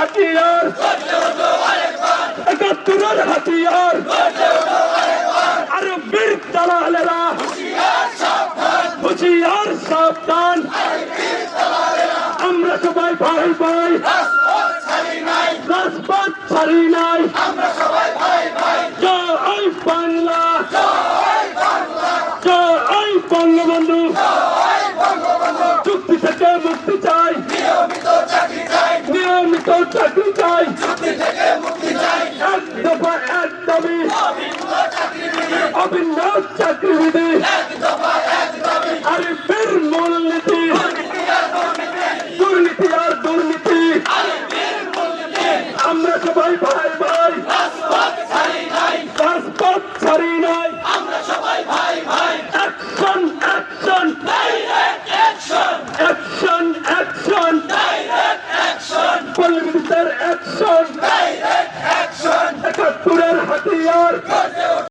হাতিয়ার, ৭১-এর হাতিয়ার, আর বীর দালালেরা হুঁশিয়ার সাবধান। আমরা সবাই ভাই ভাই, রাজপথ ছাড়ি নাই। জয় বাংলা, জয় বঙ্গবন্ধু। চুক্তি থেকে মুক্তি চাই, নিয়মিত চাকরি চাই, এক দফা এক দাবি, অভিন্ন চাকরিবিধি।